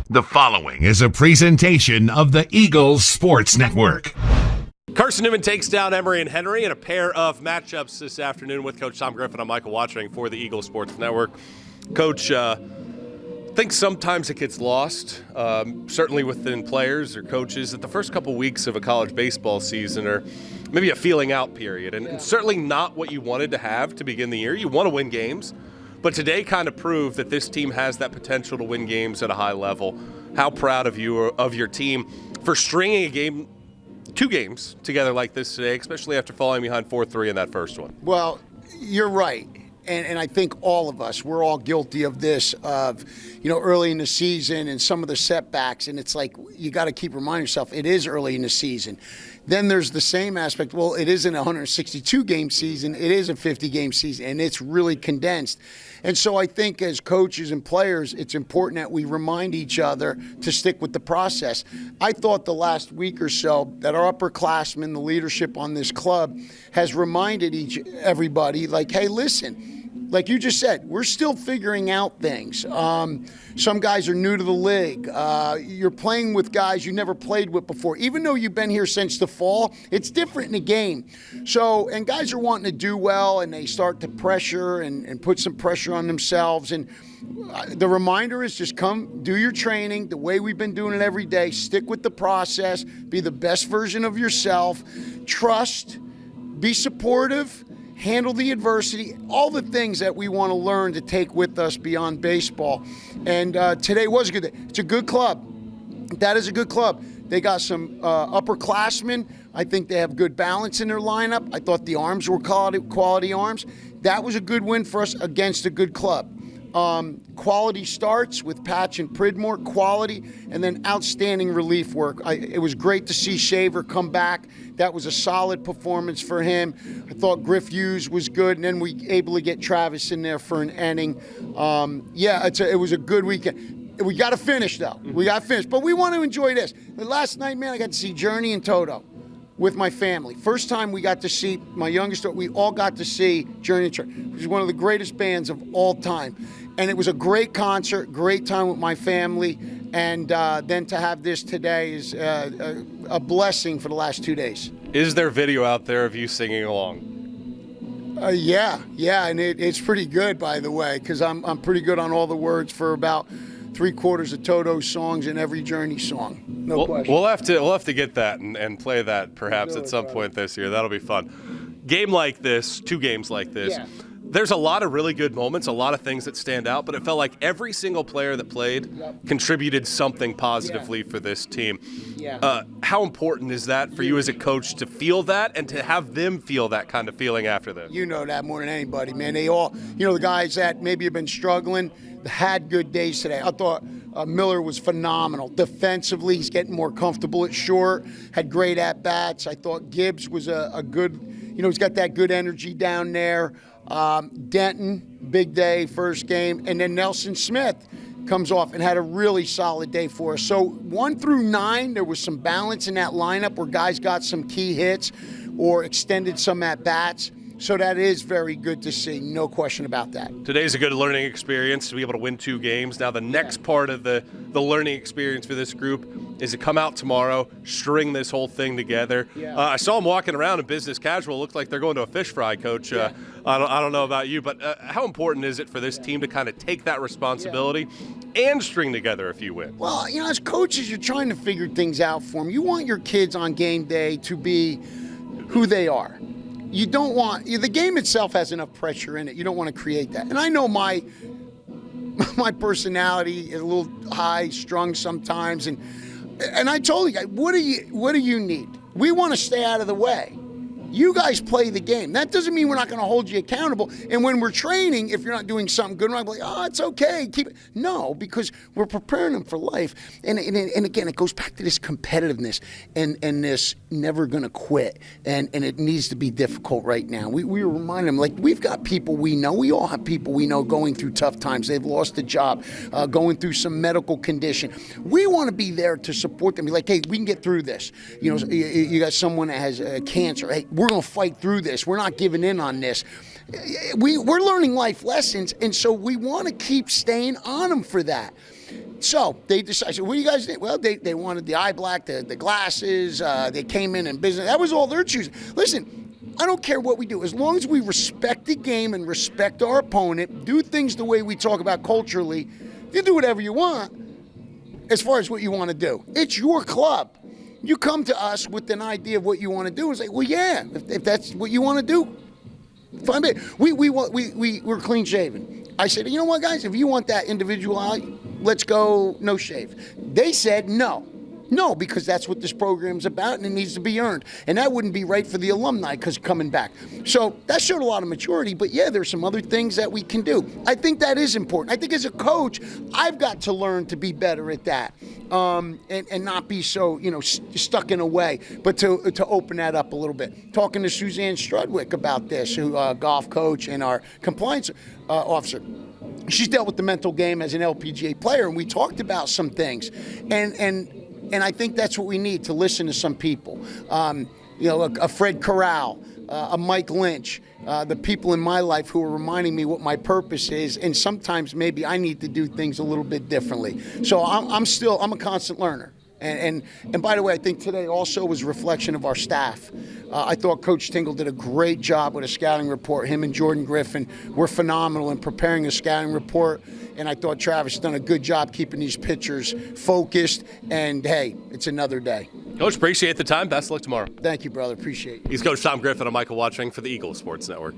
The following is a presentation of the Eagles Sports Network. Carson-Newman takes down Emory and Henry in a pair of matchups this afternoon with Coach Tom Griffin. I'm Michael Watching for the Eagles Sports Network. Coach, I think sometimes it gets lost, certainly within players or coaches, that the first couple weeks of a college baseball season are maybe a feeling out period, and certainly not what you wanted to have to begin the year. You want to win games, but today kind of proved that this team has that potential to win games at a high level. How proud of you of your team for stringing two games together like this today, especially after falling behind 4-3 in that first one. Well, you're right. And I think all of us, we're all guilty of this, early in the season and some of the setbacks. And it's like, you got to keep reminding yourself, it is early in the season. Then there's the same aspect, well, it isn't a 162-game season, it is a 50-game season, and it's really condensed. And so I think as coaches and players, it's important that we remind each other to stick with the process. I thought the last week or so that our upperclassmen, the leadership on this club, has reminded everybody, like, hey, listen, like you just said, we're still figuring out things. Some guys are new to the league. You're playing with guys you never played with before. Even though you've been here since the fall, it's different in the game. So, and guys are wanting to do well, and they start to pressure and put some pressure on themselves. And the reminder is just come, do your training the way we've been doing it every day. Stick with the process. Be the best version of yourself. Trust. Be supportive. Handle the adversity, all the things that we want to learn to take with us beyond baseball. And today was a good day. It's a good club. That is a good club. They got some upperclassmen. I think they have good balance in their lineup. I thought the arms were quality arms. That was a good win for us against a good club. Quality starts with Patch and Pridmore, quality, and then outstanding relief work. It was great to see Shaver come back. That was a solid performance for him. I thought Griff Hughes was good, and then we able to get Travis in there for an inning. It was a good weekend. We got to finish, though. We got to finish. But we want to enjoy this. Last night, man, I got to see Journey and Toto with my family. First time we got to see, my youngest, we all got to see Journey and Toto, which is one of the greatest bands of all time. And it was a great concert, great time with my family. And then to have this today is a blessing for the last 2 days. Is there video out there of you singing along? Yeah, and it's pretty good, by the way, because I'm pretty good on all the words for about 3/4 of Toto's songs and every Journey song. No question. We'll have to get that and play that perhaps at some point this year. That'll be fun. Game like this, two games like this. Yeah. There's a lot of really good moments, a lot of things that stand out, but it felt like every single player that played contributed something positively for this team. Yeah. How important is that for you as a coach to feel that and to have them feel that kind of feeling after this? You know that more than anybody, man. They all, the guys that maybe have been struggling had good days today. I thought Miller was phenomenal. Defensively, he's getting more comfortable at short, had great at-bats. I thought Gibbs was a good, he's got that good energy down there. Denton, big day, first game. And then Nelson Smith comes off and had a really solid day for us. So 1 through 9, there was some balance in that lineup where guys got some key hits or extended some at-bats. So that is very good to see, no question about that. Today's a good learning experience to be able to win 2 games. Now the next part of the learning experience for this group is to come out tomorrow, string this whole thing together. Yeah. I saw them walking around in business casual. It looked like they're going to a fish fry, Coach. Yeah. I don't know about you, but how important is it for this team to kind of take that responsibility and string together a few wins? Well, as coaches, you're trying to figure things out for them. You want your kids on game day to be who they are. You don't want, the game itself has enough pressure in it. You don't want to create that. And I know my personality is a little high strung sometimes. And I told you guys, what do you need? We want to stay out of the way. You guys play the game. That doesn't mean we're not going to hold you accountable. And when we're training, if you're not doing something good, we're not like, oh, it's okay, keep it. No, because we're preparing them for life. And again, it goes back to this competitiveness and this never going to quit. And it needs to be difficult right now. We remind them, like, we've got people we know. We all have people we know going through tough times. They've lost a job, going through some medical condition. We want to be there to support them. Be like, hey, we can get through this. You got someone that has cancer. Hey, we're going to fight through this. We're not giving in on this. We're learning life lessons, and so we want to keep staying on them for that. So they decided, what do you guys think? Well, they wanted the eye black, the glasses. They came in business. That was all their choosing. Listen, I don't care what we do. As long as we respect the game and respect our opponent, do things the way we talk about culturally, you do whatever you want as far as what you want to do. It's your club. You come to us with an idea of what you want to do. It's like, well, yeah, if that's what you want to do, fine. We're clean shaven. I said, you know what, guys, if you want that individuality, let's go no shave. They said no. No, because that's what this program's about, and it needs to be earned. And that wouldn't be right for the alumni because coming back. So that showed a lot of maturity. But, yeah, there's some other things that we can do. I think that is important. I think as a coach, I've got to learn to be better at that and not be so, stuck in a way, but to open that up a little bit. Talking to Suzanne Strudwick about this, who golf coach and our compliance officer. She's dealt with the mental game as an LPGA player, and we talked about some things. And I think that's what we need, to listen to some people. A Fred Corral, a Mike Lynch, the people in my life who are reminding me what my purpose is, and sometimes maybe I need to do things a little bit differently. So I'm a constant learner. And by the way, I think today also was a reflection of our staff. I thought Coach Tingle did a great job with a scouting report. Him and Jordan Griffin were phenomenal in preparing a scouting report. And I thought Travis has done a good job keeping these pitchers focused. And, hey, it's another day. Coach, appreciate the time. Best of luck tomorrow. Thank you, brother. Appreciate it. He's Coach Tom Griffin. I'm Michael Watching for the Eagle Sports Network.